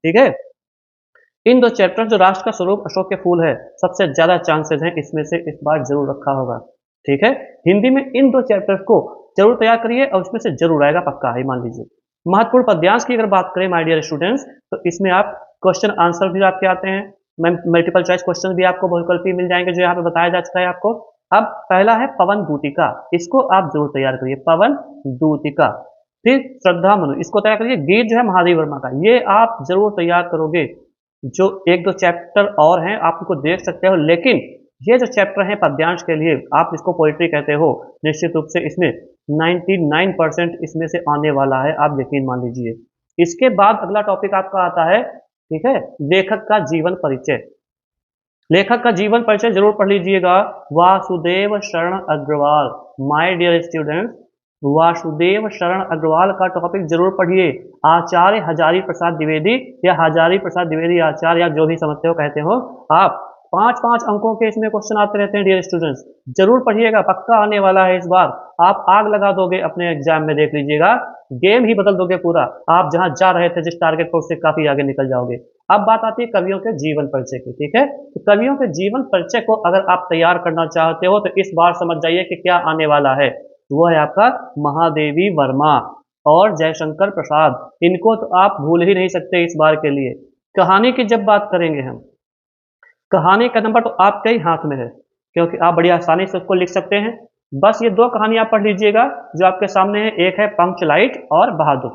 ठीक है। इन दो चैप्टर जो राष्ट्र का स्वरूप अशोक के फूल है, सबसे ज्यादा चांसेस हैं इसमें से इस बार जरूर रखा होगा। ठीक है, हिंदी में इन दो चैप्टर्स को जरूर तैयार करिए और उसमें से जरूर आएगा पक्का है, मान लीजिए। महत्वपूर्ण पद्यांश की अगर बात करें माय डियर स्टूडेंट्स, तो इसमें आप क्वेश्चन आंसर भी आपके आते हैं, मल्टीपल चॉइस क्वेश्चन भी आपको बहुविकल्प भी मिल जाएंगे जो यहाँ पे बताया जा चुका है आपको। अब पहला है पवन दूतिका, इसको आप जरूर तैयार करिए, पवन दूतिका। फिर श्रद्धा मनु, इसको तैयार करिए। गीत जो है महादेव वर्मा का, ये आप जरूर तैयार करोगे। जो एक दो चैप्टर और हैं आप उनको देख सकते हो, लेकिन ये जो चैप्टर है पद्यांश के लिए, आप इसको पोइट्री कहते हो, निश्चित रूप से इसमें 99% इसमें से आने वाला है, आप यकीन मान लीजिए। इसके बाद अगला टॉपिक आपका आता है, ठीक है, लेखक का जीवन परिचय। लेखक का जीवन परिचय जरूर पढ़ लीजिएगा, Vasudev Sharan Agrawal. My dear students, Vasudev Sharan Agrawal का टॉपिक जरूर पढ़िए। आचार्य हजारी प्रसाद द्विवेदी या हजारी प्रसाद द्विवेदी आचार्य, या जो भी समझते हो कहते हो आप, 5-5 अंकों के इसमें क्वेश्चन आते रहते हैं डियर स्टूडेंट्स, जरूर पढ़िएगा, पक्का आने वाला है इस बार। आप आग लगा दोगे अपने एग्जाम में, देख लीजिएगा, गेम ही बदल दोगे पूरा। आप जहां जा रहे थे जिस टारगेट पर, उससे काफी आगे निकल जाओगे। अब बात आती है कवियों के जीवन परिचय की, ठीक है। तो कवियों के जीवन परिचय को अगर आप तैयार करना चाहते हो तो इस बार समझ जाइए कि क्या आने वाला है। वो है आपका महादेवी वर्मा और जयशंकर प्रसाद, इनको तो आप भूल ही नहीं सकते इस बार के लिए। कहानी की जब बात करेंगे हम, कहानी का नंबर तो आपके ही हाथ में है, क्योंकि आप बड़ी आसानी से उसको लिख सकते हैं। बस ये दो कहानी आप पढ़ लीजिएगा जो आपके सामने है, एक है पंचलाइट और बहादुर।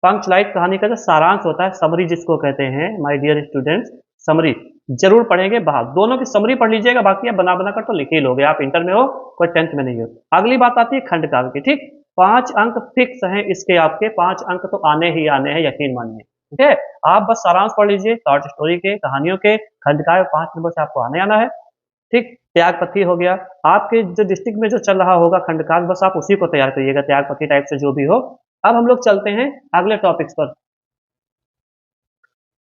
पंचलाइट कहानी का जो सारांश होता है, समरी जिसको कहते हैं माय डियर स्टूडेंट्स, समरी जरूर पढ़ेंगे। बहादुर, दोनों की समरी पढ़ लीजिएगा, बाकी आप बना बना कर तो लिख ही लोगे, आप इंटर में हो, कोई 10th में नहीं हो। अगली बात आती है खंड काव्य की, ठीक। 5 अंक फिक्स हैं इसके, आपके 5 अंक तो आने ही आने हैं, यकीन मानिए, ठीक है। आप बस सारांश पढ़ लीजिए, शॉर्ट स्टोरी के, कहानियों के, खंड काव्य 5 नंबर से आपको आने आना है, ठीक। त्यागपति हो गया, आपके जो डिस्ट्रिक्ट में जो चल रहा होगा खंड काव्य, बस आप उसी को तैयार करिएगा, त्यागपति टाइप से जो भी हो। अब हम लोग चलते हैं अगले टॉपिक्स पर।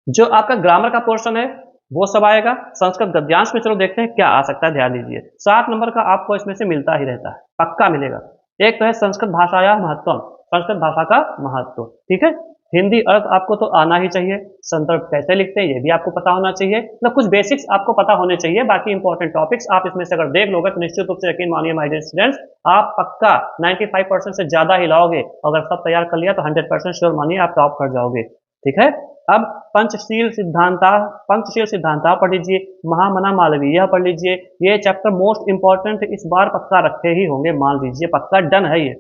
जो आपका ग्रामर का पोर्शन है वो सब आएगा। संस्कृत गद्यांश में चलो देखते हैं क्या आ सकता है, ध्यान दीजिए। 7 नंबर का आपको इसमें से मिलता ही रहता है, पक्का मिलेगा। एक तो है संस्कृत भाषाया महत्वम, संस्कृत भाषा का महत्व, ठीक है। हिंदी अर्थ आपको तो आना ही चाहिए, संदर्भ कैसे लिखते हैं ये भी आपको पता होना चाहिए, मतलब कुछ बेसिक्स आपको पता होने चाहिए। बाकी इंपॉर्टेंट टॉपिक्स आप इसमें से अगर देख लोगे तो निश्चित रूप से यकीन मानिए माय डियर स्टूडेंट्स, आप पक्का 95% से ज्यादा ही लाओगे। अगर सब तैयार कर लिया तो 100% श्योर मानिए आप टॉप कर जाओगे, ठीक है। अब पंचशील सिद्धांता पढ़ लीजिए, महामना मालवीय पढ़ लीजिए। ये चैप्टर मोस्ट इंपॉर्टेंट इस बार पक्का रखे ही होंगे, मान लीजिए, पक्का डन है ये।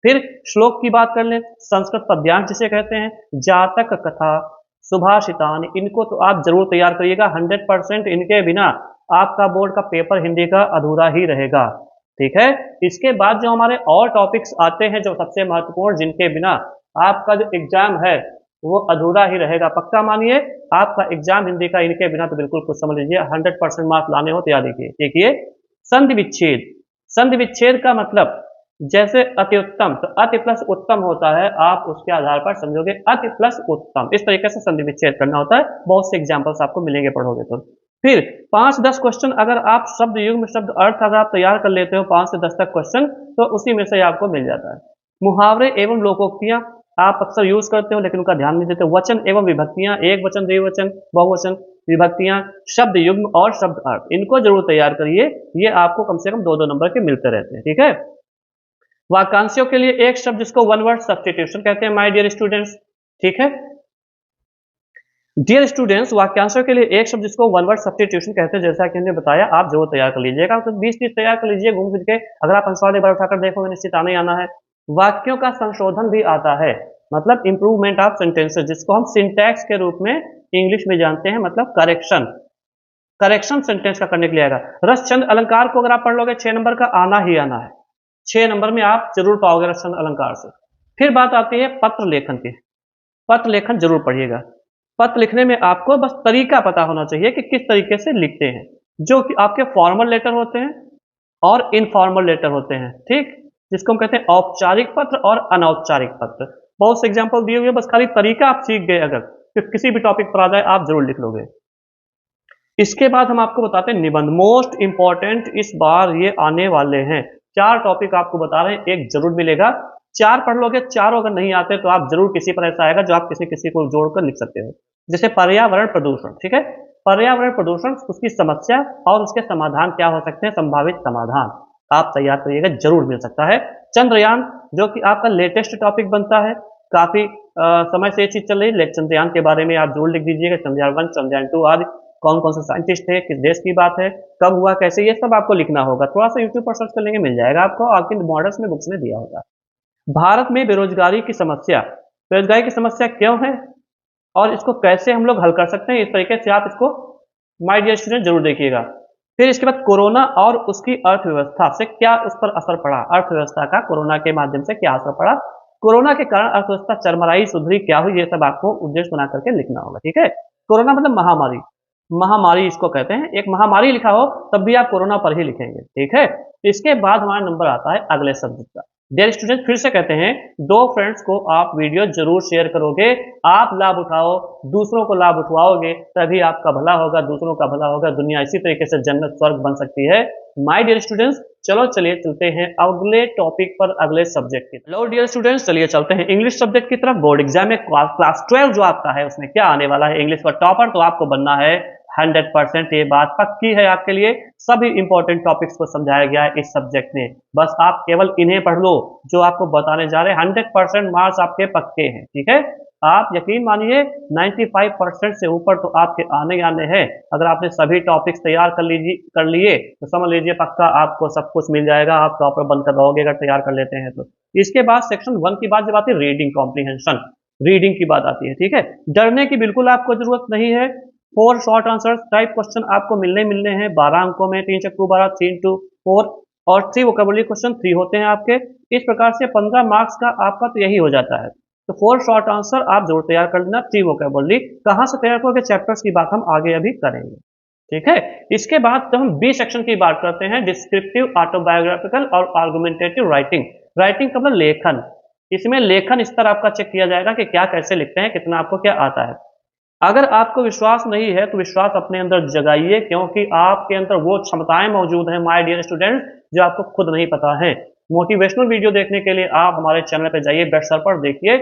फिर श्लोक की बात कर लें, संस्कृत पद्यांश जिसे कहते हैं, जातक कथा, सुभाषितान, इनको तो आप जरूर तैयार करिएगा। 100% इनके बिना आपका बोर्ड का पेपर हिंदी का अधूरा ही रहेगा, ठीक है। इसके बाद जो हमारे और टॉपिक्स आते हैं जो सबसे महत्वपूर्ण, जिनके बिना आपका जो एग्जाम है वो अधूरा ही रहेगा, पक्का मानिए आपका एग्जाम हिंदी का इनके बिना तो बिल्कुल कुछ समझ लीजिए 100% मार्क्स लाने हो तो याद रखिए। देखिए, संधि विच्छेद, संधि विच्छेद का मतलब जैसे अति उत्तम, तो अति प्लस उत्तम होता है, आप उसके आधार पर समझोगे अति प्लस उत्तम, इस तरीके से संधि विच्छेद करना होता है। बहुत से एग्जाम्पल्स आपको मिलेंगे पढ़ोगे तो। फिर 5-10 क्वेश्चन अगर आप शब्द युग्म शब्द अर्थ अगर आप तैयार कर लेते हो, 5 से 10 तक क्वेश्चन, तो उसी में से आपको मिल जाता है। मुहावरे एवं लोकोक्तियां आप अक्सर यूज करते हो लेकिन उनका ध्यान नहीं देते। वचन एवं विभक्तियां, एक वचन, द्विवचन, बहुवचन, विभक्तियां, शब्द युग्म और शब्द अर्थ, इनको जरूर तैयार करिए। ये आपको कम से कम 2-2 नंबर के मिलते रहते हैं, ठीक है। वाक्यांशों के लिए एक शब्द जिसको वन वर्ड सब्स्टिट्यूशन कहते हैं माय डियर स्टूडेंट्स, ठीक है। डियर स्टूडेंट्स, वाक्यांशों के लिए एक शब्द जिसको वन वर्ड सब्स्टिट्यूशन कहते हैं, जैसा कि हमने बताया, आप जरूर तैयार कर लीजिएगा। तो 20-30 तैयार कर लीजिए घूम फिर के, अगर आप आंसर एक बार उठाकर देखोगे निश्चित आने आना है। वाक्यों का संशोधन भी आता है, मतलब इंप्रूवमेंट ऑफ सेंटेंसेस, जिसको हम सिंटैक्स के रूप में इंग्लिश में जानते हैं, मतलब करेक्शन, करेक्शन सेंटेंस का करने के लिए आएगा। रस छंद अलंकार को अगर आप पढ़ लोगे 6 नंबर का आना ही आना है, 6 नंबर में आप जरूर पाओगे रस छंद अलंकार से। फिर बात आती है पत्र लेखन की, पत्र लेखन जरूर पढ़िएगा। पत्र लिखने में आपको बस तरीका पता होना चाहिए कि किस तरीके से लिखते हैं, जो कि आपके फॉर्मल लेटर होते हैं और इनफॉर्मल लेटर होते हैं, ठीक, जिसको हम कहते हैं औपचारिक पत्र और अनौपचारिक पत्र। बहुत से एग्जांपल दिए हुए, बस खाली तरीका आप सीख गए अगर, तो किसी भी टॉपिक पर आ जाए आप जरूर लिख लोगे। इसके बाद हम आपको बताते हैं निबंध, मोस्ट इंपॉर्टेंट इस बार ये आने वाले हैं। 4 टॉपिक आपको बता रहे हैं, एक जरूर मिलेगा। 4 पढ़ लोगे, चारों अगर नहीं आते तो आप जरूर किसी पर ऐसा आएगा जो आप किसी किसी को जोड़कर लिख सकते हो। जैसे पर्यावरण प्रदूषण, ठीक है, पर्यावरण प्रदूषण, उसकी समस्या और उसके समाधान क्या हो सकते हैं, संभावित समाधान आप तैयार करिएगा, जरूर मिल सकता है। चंद्रयान, जो कि आपका लेटेस्ट टॉपिक बनता है, काफी समय से ये चीज चल रही है, चंद्रयान के बारे में आप जरूर लिख दीजिएगा, चंद्रयान 1, चंद्रयान 2 आदि, कौन कौन से साइंटिस्ट थे, किस देश की बात है, कब हुआ, कैसे, ये सब आपको लिखना होगा। थोड़ा सा यूट्यूब पर सर्च कर लेंगे, मिल जाएगा आपको, आपके मॉडल्स में, बुक्स में दिया होगा। भारत में बेरोजगारी की समस्या, बेरोजगारी की समस्या क्यों है और इसको कैसे हम लोग हल कर सकते हैं, इस तरीके से आप इसको माय डियर स्टूडेंट जरूर देखिएगा। फिर इसके बाद कोरोना और उसकी अर्थव्यवस्था से क्या उस पर असर पड़ा, अर्थव्यवस्था का कोरोना के माध्यम से क्या असर पड़ा, कोरोना के कारण अर्थव्यवस्था चरमराई, सुधरी, क्या हुई, ये सब आपको उद्देश्य बना करके लिखना होगा, ठीक है। कोरोना मतलब महामारी, महामारी इसको कहते हैं, एक महामारी लिखा हो तब भी आप कोरोना पर ही लिखेंगे, ठीक है। इसके बाद हमारा नंबर आता है अगले सब्जेक्ट का। डियर स्टूडेंट, फिर से कहते हैं, दो फ्रेंड्स को आप वीडियो जरूर शेयर करोगे, आप लाभ उठाओ, दूसरों को लाभ उठवाओगे, तभी आपका भला होगा, दूसरों का भला होगा, दुनिया इसी तरीके से जन्नत स्वर्ग बन सकती है। माय डियर स्टूडेंट्स, चलो चलिए चलते हैं अगले टॉपिक पर, अगले सब्जेक्ट की। हेलो डियर स्टूडेंट्स, चलिए चलते हैं इंग्लिश सब्जेक्ट की तरफ। बोर्ड एग्जाम में क्लास 12 जो आपका है उसमें क्या आने वाला है, इंग्लिश का टॉपर तो आपको बनना है 100%, ये बात पक्की है आपके लिए। सभी इंपॉर्टेंट टॉपिक्स को समझाया गया है इस सब्जेक्ट में, बस आप केवल इन्हें पढ़ लो जो आपको बताने जा रहे हैं। 100% मार्क्स आपके पक्के हैं, ठीक है। आप यकीन मानिए 95% से ऊपर तो आपके आने आने हैं। अगर आपने सभी टॉपिक्स तैयार कर लिए तो समझ लीजिए पक्का आपको सब कुछ मिल जाएगा, आप टॉपर बनकर रहोगे अगर तैयार कर लेते हैं तो। इसके बाद सेक्शन 1 की बात जब आती है, रीडिंग कॉम्प्रीहेंशन, रीडिंग की बात आती है, ठीक है। डरने की बिल्कुल आपको जरूरत नहीं है। 4 शॉर्ट आंसर टाइप क्वेश्चन आपको मिलने हैं 12 अंकों में, 3 चक्कू 12, 3 into 4, और 3 वोकेबुलरी क्वेश्चन 3 होते हैं आपके। इस प्रकार से 15 मार्क्स का आपका तो यही हो जाता है। तो 4 शॉर्ट आंसर आप जरूर तैयार कर लेना, 3 वोकेबुलरी। कहां से तैयार करोगे, चैप्टर्स की बात हम आगे अभी करेंगे, ठीक है। इसके बाद जब हम बी सेक्शन की बात करते हैं, डिस्क्रिप्टिव, ऑटोबायोग्राफिकल और आर्गुमेंटेटिव राइटिंग। राइटिंग का मतलब लेखन, इसमें लेखन स्तर आपका चेक किया जाएगा कि क्या कैसे लिखते हैं, कितना आपको क्या आता है। अगर आपको विश्वास नहीं है तो विश्वास अपने अंदर जगाइए, क्योंकि आपके अंदर वो क्षमताएं मौजूद हैं माय डियर स्टूडेंट जो आपको खुद नहीं पता है। मोटिवेशनल वीडियो देखने के लिए आप हमारे चैनल पर जाइए, बेस्ट सर पर देखिए।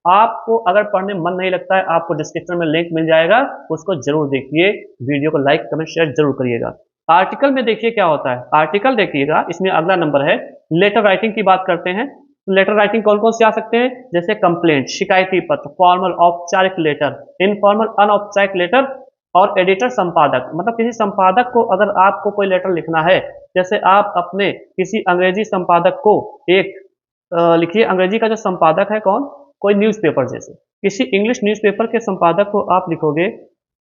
आपको अगर पढ़ने मन नहीं लगता है, आपको डिस्क्रिप्शन में लिंक मिल जाएगा, उसको जरूर देखिए। वीडियो को लाइक कमेंट शेयर जरूर करिएगा। आर्टिकल में देखिए क्या होता है, आर्टिकल देखिएगा, इसमें अगला नंबर है लेटर राइटिंग की बात करते हैं। लेटर राइटिंग कौन कौन से आ सकते हैं, जैसे कंप्लेंट, शिकायती पत्र, फॉर्मल औपचारिक लेटर, इनफॉर्मल अनौपचारिक लेटर, और एडिटर संपादक। मतलब किसी संपादक को अगर आपको कोई लेटर लिखना है, जैसे आप अपने किसी अंग्रेजी संपादक को एक लिखिए, अंग्रेजी का जो संपादक है कौन, कोई न्यूज़पेपर, जैसे किसी इंग्लिश न्यूज़पेपर के संपादक को आप लिखोगे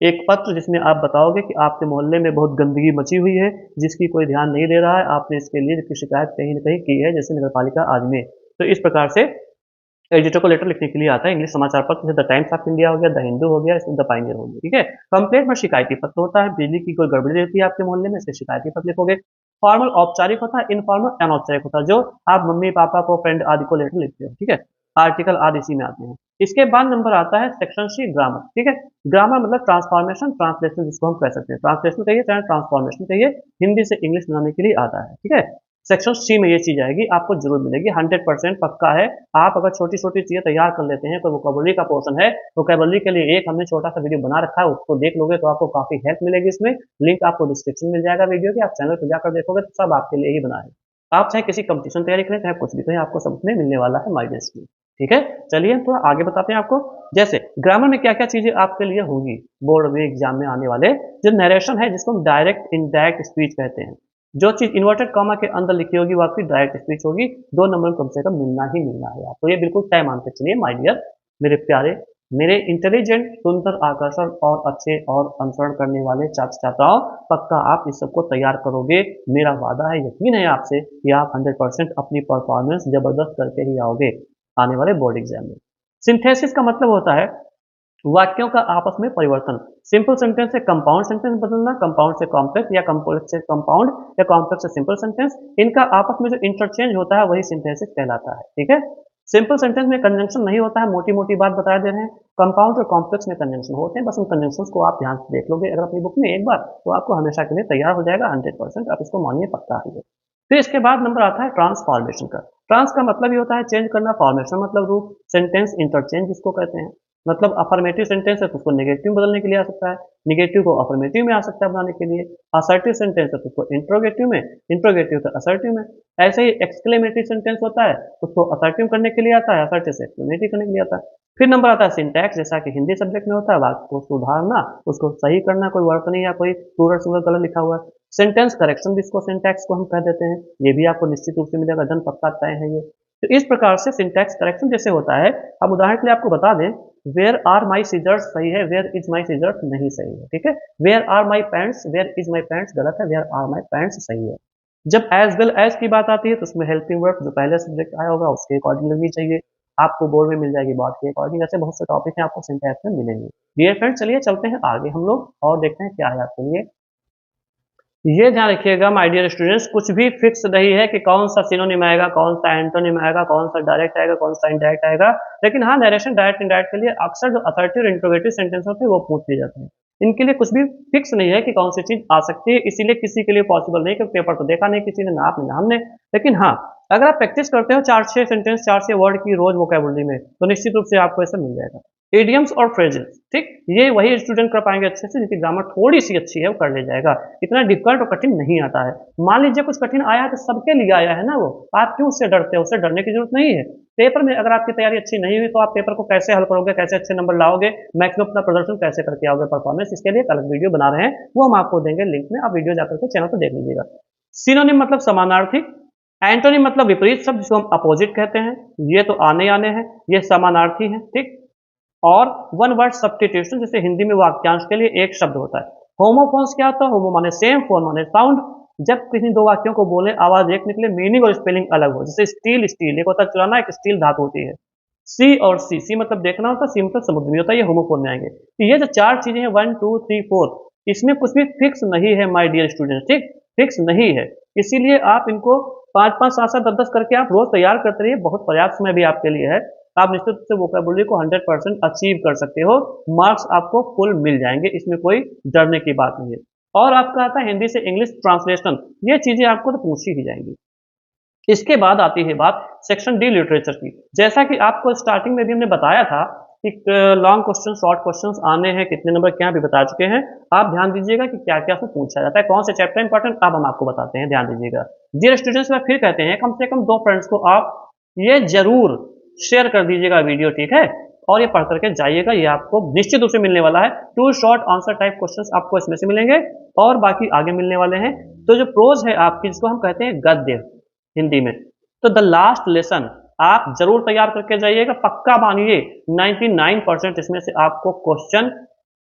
एक पत्र जिसमें आप बताओगे कि आपके मोहल्ले में बहुत गंदगी मची हुई है जिसकी कोई ध्यान नहीं दे रहा है, आपने इसके लिए शिकायत कहीं न कहीं की है, जैसे नगर पालिका आदि में। तो इस प्रकार से एडिटर को लेटर लिखने के लिए आता है। इंग्लिश समाचार पत्र जैसे द टाइम्स ऑफ इंडिया हो गया, द हिंदू हो गया, इसमें द पायनियर हो गया, ठीक है। कंप्लेंट में शिकायती पत्र होता है, बिजली की कोई गड़बड़ी रहती है आपके मोहल्ले में, इसके शिकायती पत्र लिखोगे। फॉर्मल औपचारिक होता है, इनफॉर्मल अनौपचारिक होता है, जो आप मम्मी पापा को, फ्रेंड आदि को लेटर लिखते हो, ठीक है। आर्टिकल आदि इसी में आते हैं। इसके बाद नंबर आता है सेक्शन सी, ग्रामर, ठीक है। ग्रामर मतलब ट्रांसफॉर्मेशन, ट्रांसलेशन जिसको हम कह सकते हैं, ट्रांसलेशन कहिए चाहे ट्रांसफॉर्मेशन कहिए, हिंदी से इंग्लिश बनाने के लिए आता है, ठीक है। सेक्शन सी में ये चीज आएगी, आपको जरूर मिलेगी, 100% पक्का है। आप अगर छोटी छोटी चीजें तैयार कर लेते हैं, कोई वोकेबुलरी का पोर्शन है, वोकेबुलरी के लिए एक हमने छोटा सा वीडियो बना रखा है, उसको देख लोगे तो आपको काफी हेल्प मिलेगी। इसमें लिंक आपको डिस्क्रिप्शन मिल जाएगा वीडियो के, आप चैनल पर जाकर देखोगे तो सब आपके लिए ही बना है। आप चाहे किसी कंपटीशन तैयारी करें, चाहे कुछ भी करें, आपको सब में मिलने वाला है माय डियर स्टूडेंट, ठीक है। चलिए थोड़ा आगे बताते हैं आपको, जैसे ग्रामर में क्या क्या चीजें आपके लिए होगी बोर्ड में एग्जाम में आने वाले। जो नरेशन है, जिसको हम डायरेक्ट इनडायरेक्ट स्पीच कहते हैं, जो चीज इन्वर्टेड कॉमा के अंदर लिखी होगी वो आपकी डायरेक्ट स्पीच होगी। 2 नंबर कम से कम मिलना ही मिलना है आपको, ये बिल्कुल तय मानते चलिए माय डियर मेरे प्यारे, मेरे इंटेलिजेंट, सुंदर, आकर्षण और अच्छे और अनुसरण करने वाले छात्र छात्राओं, पक्का आप इस सबको तैयार करोगे। मेरा वादा है, यकीन है आपसे कि आप 100% अपनी परफॉर्मेंस जबरदस्त करके ही आओगे आने वाले बोर्ड एग्जाम में। सिंथेसिस का मतलब होता है वाक्यों का आपस में परिवर्तन। सिंपल सेंटेंस से कंपाउंड सेंटेंस बदलना, कंपाउंड से कॉम्प्लेक्स, या कॉम्प्लेक्स से कंपाउंड, या कॉम्प्लेक्स से सिंपल सेंटेंस, इनका आपस में जो इंटरचेंज होता है वही सिंथेसिस कहलाता है, ठीक है। सिंपल सेंटेंस में कंजंक्शन नहीं होता है, मोटी मोटी बात बता दे रहे हैं। कंपाउंड और कॉम्प्लेक्स में कंजंक्शन होते हैं, बस उन कंजंक्शंस को आप ध्यान से देख लोगे अगर अपनी बुक में एक बार, तो आपको हमेशा के लिए तैयार हो जाएगा 100%, आप इसको मानिए, पक्का है। फिर इसके बाद नंबर आता है ट्रांसफॉर्मेशन का। ट्रांस का मतलब ही होता है चेंज करना, फॉर्मेशन मतलब रूप, सेंटेंस इंटरचेंज जिसको कहते हैं, मतलब अफर्मेटिव सेंटेंस है तो उसको नेगेटिव बदलने के लिए आ सकता है, निगेटिव को अफर्मेटिव में आ सकता है बनाने के लिए, असर्टिव सेंटेंस है तो उसको इंट्रोगेटिव में, इंट्रोगेटिव तो असर्टिव में। ऐसे ही एक्सक्लेमेटरी सेंटेंस होता है, उसको असर्टिव करने के लिए आता है, असर्टिव से एक्सक्लेमेटरी करने के लिए आता है। फिर नंबर आता है सिंटैक्स, जैसा कि हिंदी सब्जेक्ट में होता है, वाक्य को सुधारना, उसको सही करना, कोई वर्ड नहीं या कोई प्लूरल सिंगुलर गलत लिखा हुआ है। सेंटेंस करेक्शन जिसको सिंटैक्स को हम कह देते हैं, ये भी आपको निश्चित रूप से मिलेगा, डन पक्का तय है ये। तो इस प्रकार से सिंटैक्स करेक्शन जैसे होता है, अब उदाहरण के लिए आपको बता दें, वेयर आर माई सीजर्स सही है, वेयर इज माई सीजर्स नहीं सही है, ठीक है। Where are my pants, where is my pants गलत है, वेयर आर माई पैंट्स सही है। जब एज वेल एज की बात आती है तो उसमें हेल्पिंग वर्ब जो पहले सब्जेक्ट आया होगा उसके अकॉर्डिंग लगनी चाहिए, आपको बोर्ड में मिल जाएगी बात के अकॉर्डिंग। ऐसे बहुत से टॉपिक हैं आपको सिंटैक्स में मिलेंगे। डियर फ्रेंड्स, चलिए चलते हैं आगे हम लोग और देखते हैं क्या है आपके लिए। ये ध्यान रखिएगा माय डियर स्टूडेंट्स, कुछ भी फिक्स नहीं है कि कौन सा सिनोनिम आएगा, कौन सा एंटोनिम आएगा, कौन सा डायरेक्ट आएगा, कौन सा इनडायरेक्ट आएगा। लेकिन हाँ, नरेशन डायरेक्ट इंडायरेक्ट के लिए अक्सर जो असर्टिव और इंट्रोगेटिव सेंटेंस होते हैं वो पूछ लिए जाते हैं। इनके लिए कुछ भी फिक्स नहीं है कि कौन सी चीज आ सकती है, इसीलिए किसी के लिए पॉसिबल नहीं, क्योंकि पेपर तो देखा नहीं किसी ने, ना आपने ना हमने। लेकिन हाँ, अगर आप प्रैक्टिस करते हो 4-6 सेंटेंस 4-6 वर्ड की रोज वोकैबुलरी में, तो निश्चित रूप से आपको ऐसा मिल जाएगा। इडियम्स और फ्रेजेस, ठीक, ये वही स्टूडेंट कर पाएंगे अच्छे से जिनकी ग्रामर थोड़ी सी अच्छी है, वो कर ले जाएगा। इतना डिफिकल्ट और कठिन नहीं आता है। मान लीजिए कुछ कठिन आया है तो सबके लिए आया है ना वो, आप क्यों उससे डरते हो? उससे डरने की जरूरत नहीं है। पेपर में अगर आपकी तैयारी अच्छी नहीं हुई तो आप पेपर को कैसे हल करोगे, कैसे अच्छे नंबर लाओगे, मैक्सिमम अपना प्रदर्शन कैसे करके आओगे, परफॉर्मेंस, इसके लिए एक अलग वीडियो बना रहे हैं, वो हम आपको देंगे लिंक में, आप वीडियो जाकर के चैनल पर देख लीजिएगा। सिनोनिम मतलब समानार्थी, एंटोनिम मतलब विपरीत शब्द जिसको हम अपोजिट कहते हैं, ये तो आने आने हैं, ये समानार्थी हैं, ठीक। और वन वर्ड सब्स्टिट्यूशन, जैसे हिंदी में वाक्यांश के लिए एक शब्द होता है। होमोफोन्स क्या होता है? होमो माने सेम, फोन माने साउंड। जब किसी दो वाक्यों को बोले, आवाज एक निकले, मीनिंग और स्पेलिंग अलग हो, जैसे स्टील स्टील, एक होता है चुराना, एक स्टील धातु होती है। सी और सी, सी मतलब देखना होता है, सी मतलब समुद्र में होता है, ये होमोफोन में आएंगे। तो ये जो चार चीजें हैं 1 2 3 4, इसमें कुछ भी फिक्स नहीं है माय डियर स्टूडेंट, ठीक, फिक्स नहीं है। इसीलिए आप इनको 5-5 7-7 10-10 करके आप रोज तैयार करते रहिए, बहुत पर्याप्त समय भी आपके लिए है। आप निश्चित रूप से वोकैबुलरी को 100% अचीव कर सकते हो, मार्क्स आपको फुल मिल जाएंगे, इसमें कोई डरने की बात नहीं है। और आपका आता है हिंदी से इंग्लिश ट्रांसलेशन, ये चीजें आपको तो पूछी ही जाएंगी। इसके बाद आती है बात सेक्शन डी लिटरेचर की। जैसा कि आपको स्टार्टिंग में भी हमने बताया था कि लॉन्ग क्वेश्चन, शॉर्ट क्वेश्चंस आने हैं, कितने नंबर क्या भी बता चुके हैं। आप ध्यान दीजिएगा कि क्या क्या उसमें पूछा जाता है, कौन से चैप्टर इंपॉर्टेंट, अब हम आपको बताते हैं, ध्यान दीजिएगा। डियर स्टूडेंट्स, मैं फिर कहते हैं, कम से कम 2 फ्रेंड्स को आप ये जरूर शेयर कर दीजिएगा वीडियो, ठीक है। और ये पढ़ करके जाइएगा, ये आपको निश्चित रूप से मिलने वाला है। 2 शॉर्ट आंसर टाइप क्वेश्चंस आपको इसमें से मिलेंगे और बाकी आगे मिलने वाले हैं। तो जो प्रोज है आपकी, जिसको हम कहते हैं गद्य हिंदी में, तो द लास्ट लेसन आप जरूर तैयार करके जाइएगा, पक्का मानिए 99% इसमें से आपको क्वेश्चन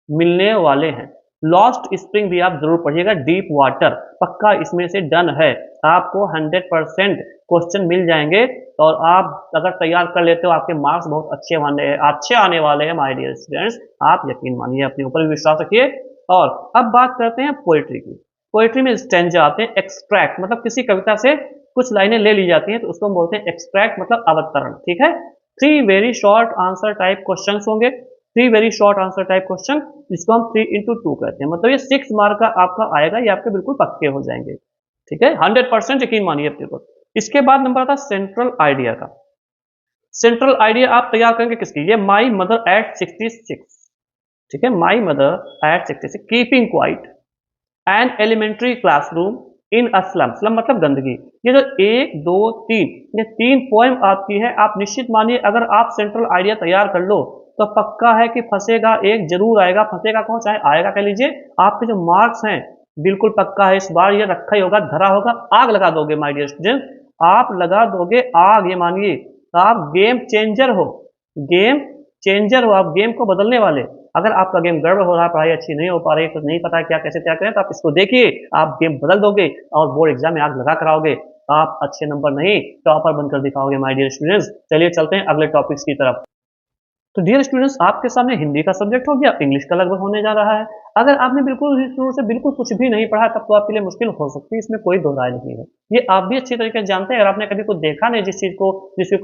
मिलने वाले हैं। लॉस्ट स्प्रिंग भी आप जरूर पढ़िएगा, डीप वाटर पक्का इसमें से डन है, आपको 100% क्वेश्चन मिल जाएंगे। और आप अगर तैयार कर लेते हो, आपके मार्क्स बहुत अच्छे आने वाले हैं माय डियर स्टूडेंट्स, आप यकीन मानिए, अपने ऊपर भी विश्वास रखिए। और अब बात करते हैं पोएट्री की। पोएट्री में स्टैंजा आते हैं, एक्सट्रैक्ट मतलब किसी कविता से कुछ लाइनें ले ली जाती हैं तो उसको हम बोलते हैं एक्सट्रैक्ट मतलब अवतरण, ठीक है। 3 very short answer type question होंगे, 3 very short answer type question, जिसको हम 3 into 2 कहते हैं, मतलब ये 6 मार्क का आपका आएगा, ये आपके बिल्कुल पक्के हो जाएंगे, ठीक है, 100% यकीन मानिए अपने ऊपर। इसके बाद नंबर आता है सेंट्रल आइडिया का। सेंट्रल आइडिया आप तैयार करेंगे किसकी? ये माई मदर एट 66, ठीक है, my mother at 66, keeping quite, an elementary classroom in a slum, slum मतलब गंदगी। ये जो 1 2 3, ये 3 पोएम आपकी है। आप निश्चित मानिए अगर आप सेंट्रल आइडिया तैयार कर लो तो पक्का है कि फंसेगा एक जरूर आएगा, फंसेगा कौन, चाहे आएगा कह लीजिए। आपके जो मार्क्स हैं बिल्कुल पक्का है, इस बार ये रखा ही होगा, धरा होगा, आग लगा दोगे माय डियर स्टूडेंट, आप लगा दोगे आग, ये मानिए आप गेम चेंजर हो, गेम चेंजर हो, आप गेम को बदलने वाले। अगर आपका गेम गड़बड़ हो रहा है, पढ़ाई अच्छी नहीं हो पा रही, तो नहीं पता क्या कैसे क्या करें, तो आप इसको देखिए, आप गेम बदल दोगे और बोर्ड एग्जाम में आग लगा कर आओगे। आप अच्छे नंबर नहीं, टॉपर बनकर दिखाओगे माय डियर स्टूडेंट्स। चलिए चलते हैं अगले टॉपिक्स की तरफ। तो डियर स्टूडेंट्स, आपके सामने हिंदी का सब्जेक्ट हो गया, इंग्लिश का लगभग होने जा रहा है। अगर आपने बिल्कुल शुरू से बिल्कुल कुछ भी नहीं पढ़ा, तब तो आपके लिए मुश्किल हो सकती है, इसमें कोई दो राय नहीं है। ये आप भी अच्छी तरीके से जानते हैं। अगर आपने कभी कुछ देखा नहीं, जिस चीज को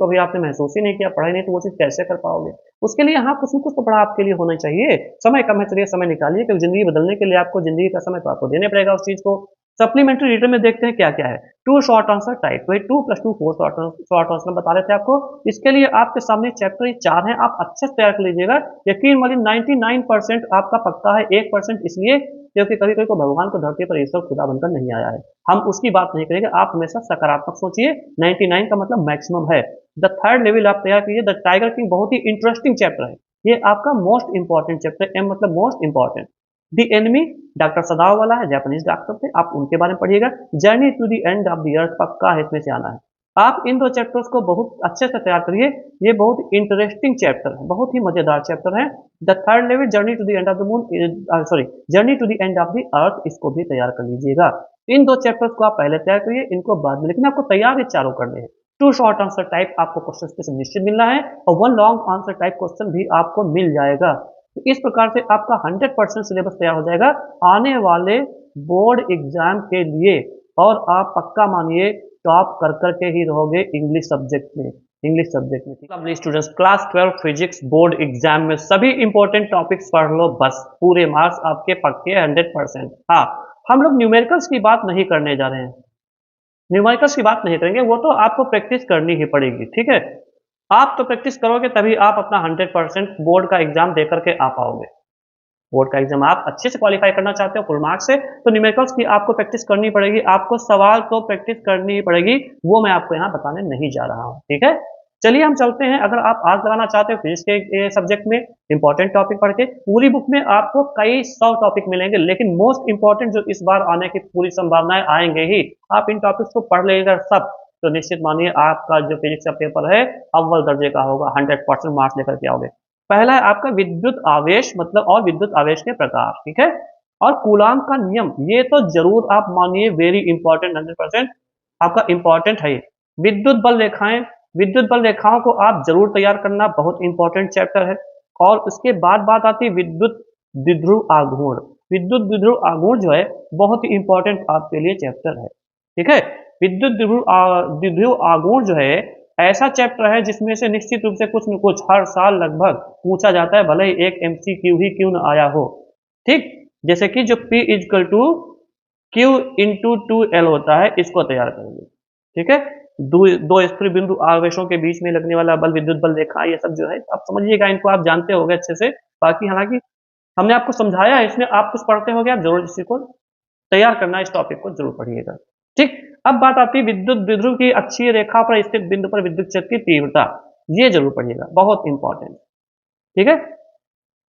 कभी आपने महसूस ही नहीं किया, पढ़ाई नहीं, तो वो चीज कैसे कर पाओगे? उसके लिए हाँ, कुछ न कुछ तो पढ़ा आपके लिए होना चाहिए। समय कम है, चलिए समय निकालिए, क्योंकि जिंदगी बदलने के लिए आपको जिंदगी का समय तो आपको देने पड़ेगा उस चीज को। सप्लीमेंट्री रीडर में देखते हैं क्या क्या है। 2 शॉर्ट आंसर टाइप, वही 2 + 2 4 शॉर्ट आंसर बता रहे थे आपको। इसके लिए आपके सामने चैप्टर ये 4 हैं, आप अच्छे से तैयार कर लीजिएगा। यकीन मानिए 99% आपका पक्का है, 1% इसलिए क्योंकि कभी कभी को भगवान को धरती पर ईश्वर खुदा बनकर नहीं आया है, हम उसकी बात नहीं करेंगे। आप हमेशा सकारात्मक सोचिए, 99 का मतलब मैक्सिमम है। द थर्ड लेवल आप तैयार कीजिए। द टाइगर किंग बहुत ही इंटरेस्टिंग चैप्टर है, ये आपका मोस्ट इंपॉर्टेंट चैप्टर, एम मतलब most important. The enemy doctor सदाव वाला है, जापानीज डॉक्टर थे, आप उनके बारे में पढ़िएगा। Journey to the end of the earth पक्का है, इसमें से आना है। आप इन 2 चैप्टर्स को बहुत अच्छे से तैयार करिए, ये बहुत इंटरेस्टिंग चैप्टर है, बहुत ही मजेदार चैप्टर है। The third level journey to the end of the moon, sorry journey to the end of the earth, इसको भी तैयार कर लीजिएगा। इन 2 चैप्टर्स को आप पहले तैयार करिए, इनको बाद में, लेकिन आपको तैयार ये चारों करने हैं। 2 शॉर्ट आंसर टाइप आपको क्वेश्चन से निश्चित मिलना है और 1 लॉन्ग आंसर टाइप क्वेश्चन भी आपको मिल जाएगा। तो इस प्रकार से आपका 100% सिलेबस तैयार हो जाएगा आने वाले बोर्ड एग्जाम के लिए, और आप पक्का मानिए टॉप कर करके ही रहोगे इंग्लिश सब्जेक्ट में। इंग्लिश सब्जेक्ट में lovely students, class 12 physics board exam में सभी इंपॉर्टेंट टॉपिक्स पढ़ लो, बस पूरे मार्क्स आपके पक्के 100%। हाँ, हम लोग न्यूमेरिकल्स की बात नहीं करने जा रहे हैं, न्यूमेरिकल्स की बात नहीं करेंगे, वो तो आपको प्रैक्टिस करनी ही पड़ेगी, ठीक है। आप तो प्रैक्टिस करोगे तभी आप अपना 100% बोर्ड का एग्जाम दे करके आ पाओगे। बोर्ड का एग्जाम आप अच्छे से क्वालिफाई करना चाहते हो फुल मार्क्स से, तो न्यूमेरिकल्स की आपको प्रैक्टिस करनी पड़ेगी, आपको सवाल तो प्रैक्टिस करनी ही पड़ेगी, वो मैं आपको यहाँ बताने नहीं जा रहा हूँ, ठीक है। चलिए हम चलते हैं। अगर आप आग लगाना चाहते हो फिजिक्स के सब्जेक्ट में इंपॉर्टेंट टॉपिक पढ़ के, पूरी बुक में आपको कई 100 टॉपिक मिलेंगे, लेकिन मोस्ट इंपॉर्टेंट जो इस बार आने की पूरी संभावनाएं आएंगे ही, आप इन टॉपिक्स को पढ़ लेगा सब, तो निश्चित मानिए आपका जो फिजिक्स का पेपर है अव्वल दर्जे का होगा, 100% मार्क्स लेकर के आओगे। पहला है आपका विद्युत आवेश मतलब और विद्युत आवेश के प्रकार, ठीक है, और कूलाम का नियम, ये तो जरूर आप मानिए वेरी इंपॉर्टेंट, 100% आपका इंपॉर्टेंट है। विद्युत बल रेखाएं, विद्युत बल रेखाओं को आप जरूर तैयार करना, बहुत इंपॉर्टेंट चैप्टर है। और उसके बाद बात आती है विद्युत द्विध्रुव आघूर्ण। विद्युत द्विध्रुव आघूर्ण जो है बहुत ही इंपॉर्टेंट आपके लिए चैप्टर है, ठीक है। विद्युत द्विध्रुव आघूर्ण जो है ऐसा चैप्टर है जिसमें से निश्चित रूप से कुछ न कुछ हर साल लगभग पूछा जाता है, भले ही एक MCQ ही क्यों न आया हो, ठीक। जैसे कि जो P = Q × 2L होता है, इसको तैयार करेंगे, ठीक है। दो स्थिर बिंदु आवेशों के बीच में लगने वाला बल, विद्युत बल रेखा, ये सब जो है आप समझिएगा, इनको आप जानते होंगे अच्छे से। बाकी हालांकि हमने आपको समझाया है, इसमें आप कुछ पढ़ते होंगे, आप जरूर इसी को तैयार करना, इस टॉपिक को जरूर पढ़िएगा, ठीक। अब बात आती है विद्युत द्विध्रुव की अक्षीय रेखा पर स्थित बिंदु पर विद्युत क्षेत्र की तीव्रता, ये जरूर पढ़िएगा, बहुत इंपॉर्टेंट, ठीक है।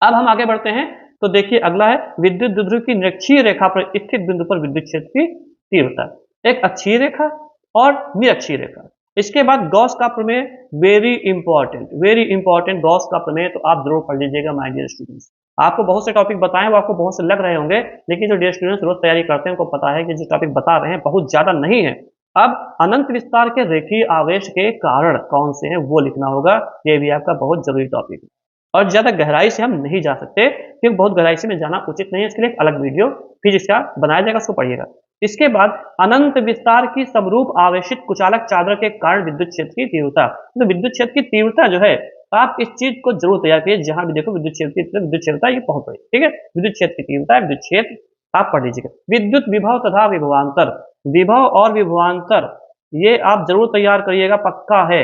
अब हम आगे बढ़ते हैं, तो देखिए अगला है विद्युत द्विध्रुव की निरक्षीय रेखा पर स्थित बिंदु पर विद्युत क्षेत्र की तीव्रता, एक अक्षीय रेखा और निरक्षीय रेखा। इसके बाद गॉस का प्रमेय, वेरी इंपॉर्टेंट गॉस का प्रमेय, तो आप जरूर पढ़ लीजिएगा माय डियर स्टूडेंट्स। आपको बहुत से टॉपिक बताएं, वो आपको बहुत से लग रहे होंगे, लेकिन जो डियर स्टूडेंट्स रोज तैयारी करते हैं उनको पता है कि जो टॉपिक बता रहे हैं बहुत ज्यादा नहीं है। अब अनंत विस्तार के रेखीय आवेश के कारण कौन से हैं वो लिखना होगा, ये भी आपका बहुत जरूरी टॉपिक है। और ज्यादा गहराई से हम नहीं जा सकते क्योंकि बहुत गहराई से में जाना उचित नहीं है, इसके लिए एक अलग वीडियो फिजिक्स का बनाया जाएगा, उसको पढ़िएगा। इसके बाद अनंत विस्तार की समरूप आवेशित कुचालक चादर के कारण विद्युत क्षेत्र की तीव्रता, तो विद्युत क्षेत्र की तीव्रता जो है आप इस चीज को जरूर तैयार कीजिए, जहां भी देखो विद्युत क्षेत्र की तीव्रता ये बहुत बड़ी, ठीक है। विद्युत क्षेत्र की तीव्रता, विद्युत क्षेत्र आप पढ़ लीजिएगा। विद्युत विभव तथा विभवांतर, विभव और विभवांतर ये आप जरूर तैयार करिएगा, पक्का है,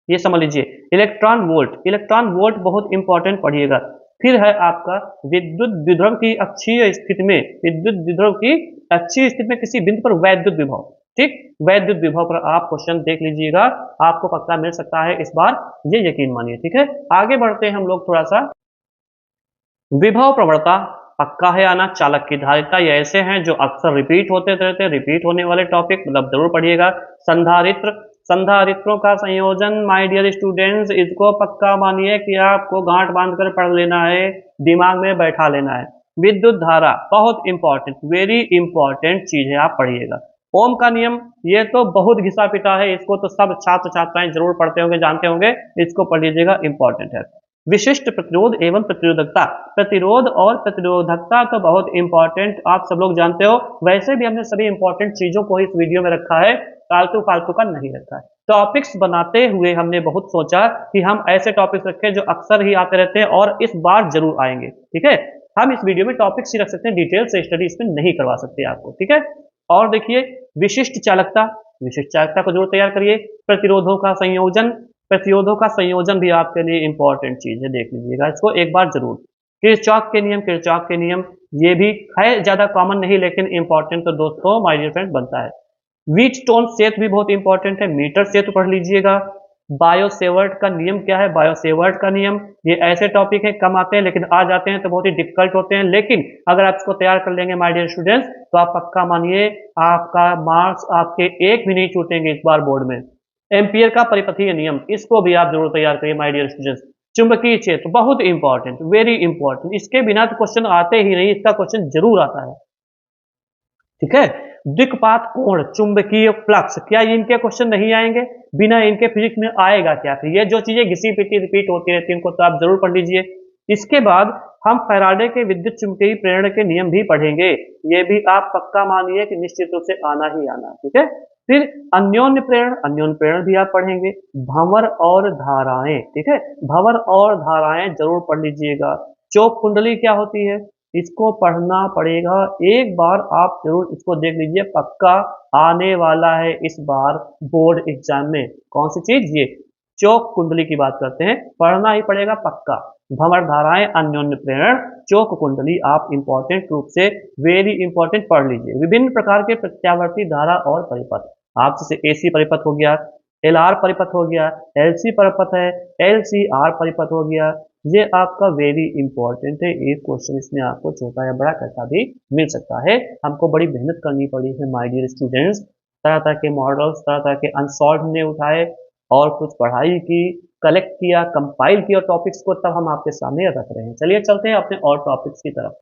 ये समझ लीजिए। इलेक्ट्रॉन वोल्ट बहुत इंपॉर्टेंट पढ़िएगा। फिर है आपका विद्युत द्विध्रुव की अक्षीय स्थिति में, विद्युत द्विध्रुव की अक्षीय स्थिति में किसी बिंदु पर वैद्युत विभव, ठीक, वैद्युत विभव पर आप क्वेश्चन देख लीजिएगा, आपको पक्का मिल सकता है इस बार, ये यकीन मानिए, ठीक है। आगे बढ़ते हैं हम लोग थोड़ा सा। विभव प्रवणता पक्का है आना, चालक की धारिता, ये ऐसे हैं जो अक्सर रिपीट होते रहते हैं, रिपीट होने वाले टॉपिक, मतलब जरूर पढ़िएगा। संधारित्र, संधारित्रों का संयोजन माय डियर स्टूडेंट्स, इसको पक्का मानिए कि आपको गांठ बांधकर पढ़ लेना है, दिमाग में बैठा लेना है। विद्युत धारा बहुत इंपॉर्टेंट, वेरी इंपॉर्टेंट चीज है, आप पढ़िएगा। ओम का नियम, ये तो बहुत घिसा पिटा है, इसको तो सब छात्र छात्राएं जरूर पढ़ते होंगे, जानते होंगे, इसको पढ़ लीजिएगा, इंपॉर्टेंट है। विशिष्ट प्रतिरोध एवं प्रतिरोधकता, प्रतिरोध और प्रतिरोधकता तो बहुत इंपॉर्टेंट, आप सब लोग जानते हो। वैसे भी हमने सभी इंपॉर्टेंट चीजों को इस वीडियो में रखा है, फालतू फालतू का नहीं रखा है। टॉपिक्स बनाते हुए हमने बहुत सोचा कि हम ऐसे टॉपिक्स रखें जो अक्सर ही आते रहते हैं और इस बार जरूर आएंगे, ठीक है। हम इस वीडियो में टॉपिक्स ही रख सकते हैं, डिटेल से स्टडी इसमें नहीं करवा सकते आपको, ठीक है। और देखिए विशिष्ट चालकता, विशिष्ट चालकता को जरूर तैयार करिए। प्रतिरोधों का संयोजन भी आपके लिए इंपॉर्टेंट चीज है, देख लीजिएगा इसको एक बार जरूर। किरचॉफ के नियम, ये भी है ज्यादा कॉमन नहीं लेकिन इंपॉर्टेंट तो दोस्तों माय डियर फ्रेंड बनता है। व्हीटस्टोन सेतु भी बहुत इंपॉर्टेंट है, मीटर सेतु पढ़ लीजिएगा। बायोसेवर्ट का नियम क्या है, बायोसेवर्ट का नियम, ये ऐसे टॉपिक है कम आते हैं लेकिन आ जाते हैं तो बहुत ही डिफिकल्ट होते हैं, लेकिन अगर आप इसको तैयार कर लेंगे माय डियर स्टूडेंट्स तो आप पक्का मानिए आपका मार्क्स आपके एक भी नहीं छूटेंगे इस बार बोर्ड में। एम्पियर का परिपथीय नियम, इसको भी आप जरूर तैयार करिए माय डियर स्टूडेंट्स। चुंबकीय क्षेत्र बहुत इंपॉर्टेंट, वेरी इंपॉर्टेंट, इसके बिना तो क्वेश्चन आते ही नहीं, इसका क्वेश्चन जरूर आता है। ठीक है, दिक्पात कोण, चुंबकीय फ्लक्स, क्या इनके क्वेश्चन नहीं आएंगे? बिना इनके फिजिक्स में आएगा क्या? फिर ये जो चीजें घिसी पिटी रिपीट होती रहती है इनको तो आप जरूर पढ़ लीजिए। इसके बाद हम फैराडे के विद्युत चुंबकीय प्रेरण के नियम भी पढ़ेंगे, ये भी आप पक्का मानिए कि निश्चित रूप से आना ही आना। ठीक है, फिर अन्योन्य प्रेरण भी आप पढ़ेंगे। भंवर और धाराएं, ठीक है, भंवर और धाराएं जरूर पढ़ लीजिएगा। चौक कुंडली क्या होती है, इसको पढ़ना पड़ेगा, एक बार आप जरूर इसको देख लीजिए, पक्का आने वाला है इस बार बोर्ड एग्जाम में। कौन सी चीज, ये चौक कुंडली की बात करते हैं, पढ़ना ही पड़ेगा पक्का। भंवर धाराएं, अन्योन्य प्रेरण, चौक कुंडली आप इंपॉर्टेंट रूप से वेरी इंपॉर्टेंट पढ़ लीजिए। विभिन्न प्रकार के प्रत्यावर्ती धारा और परिपथ, आप जैसे एसी परिपथ हो गया, एलआर परिपथ हो गया, एलसी परिपथ है, एलसीआर परिपथ हो गया, ये आपका वेरी इंपॉर्टेंट है। एक क्वेश्चन इसमें आपको छोटा या बड़ा कैसा भी मिल सकता है, हमको बड़ी मेहनत करनी पड़ी है माय डियर स्टूडेंट्स, तरह तरह के मॉडल्स, तरह तरह के अनसॉल्व हमने उठाए और कुछ पढ़ाई की, कलेक्ट किया, कंपाइल किया टॉपिक्स को, तब हम आपके सामने रख रहे हैं। चलिए चलते हैं अपने और टॉपिक्स की तरफ।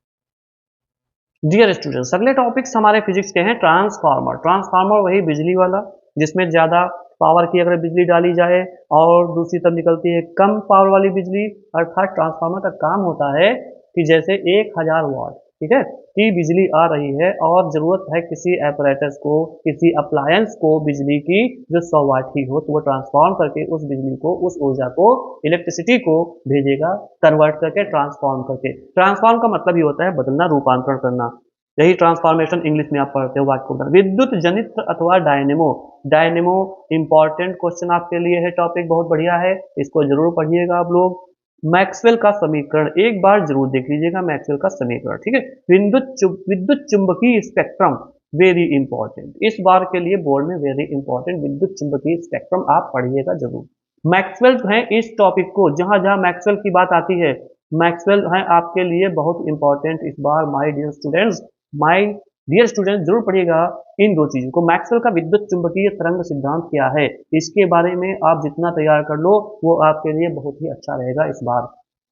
डियर स्टूडेंट्स, अगले टॉपिक्स हमारे फिजिक्स के हैं ट्रांसफार्मर। ट्रांसफार्मर वही बिजली वाला जिसमें ज्यादा पावर की अगर बिजली डाली जाए और दूसरी तरफ निकलती है कम पावर वाली बिजली, अर्थात ट्रांसफार्मर का काम होता है कि जैसे 1000 वाट, ठीक है, की बिजली आ रही है और जरूरत है किसी एपरेटस को, किसी अप्लायंस को बिजली की जो 100 वाट की हो, तो वो ट्रांसफॉर्म करके उस बिजली को, उस ऊर्जा को, इलेक्ट्रिसिटी को भेजेगा, कन्वर्ट करके, ट्रांसफॉर्म करके। ट्रांसफॉर्म का मतलब ये होता है बदलना, रूपांतरण करना, यही ट्रांसफॉर्मेशन इंग्लिश में आप पढ़ते हो वाक्य। विद्युत जनित्र अथवा डायनेमो, डायनेमो इंपॉर्टेंट क्वेश्चन आपके लिए है, टॉपिक बहुत बढ़िया है, इसको जरूर पढ़िएगा आप लोग। मैक्सवेल का समीकरण एक बार जरूर देख लीजिएगा, मैक्सवेल का समीकरण, ठीक है। विद्युत चुंबकीय स्पेक्ट्रम वेरी इंपॉर्टेंट, इस बार के लिए बोर्ड में वेरी इंपॉर्टेंट, विद्युत चुंबकीय स्पेक्ट्रम आप पढ़िएगा जरूर। मैक्सवेल है इस टॉपिक को, जहां जहां मैक्सवेल की बात आती है, मैक्सवेल है आपके लिए बहुत इंपॉर्टेंट इस बार my dear students. My dear student जरूर पढ़िएगा इन दो चीजों को। मैक्सवेल का विद्युत चुंबकीय तरंग सिद्धांत क्या है, इसके बारे में आप जितना तैयार कर लो वो आपके लिए बहुत ही अच्छा रहेगा इस बार।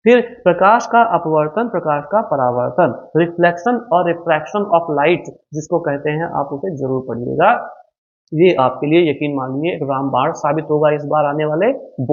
फिर प्रकाश का अपवर्तन, प्रकाश का परावर्तन, रिफ्लेक्शन और रिफ्रैक्शन ऑफ लाइट जिसको कहते हैं, आप उसे जरूर पढ़िएगा, ये आपके लिए यकीन मानिए रामबाण साबित होगा इस बार आने वाले बोर्ड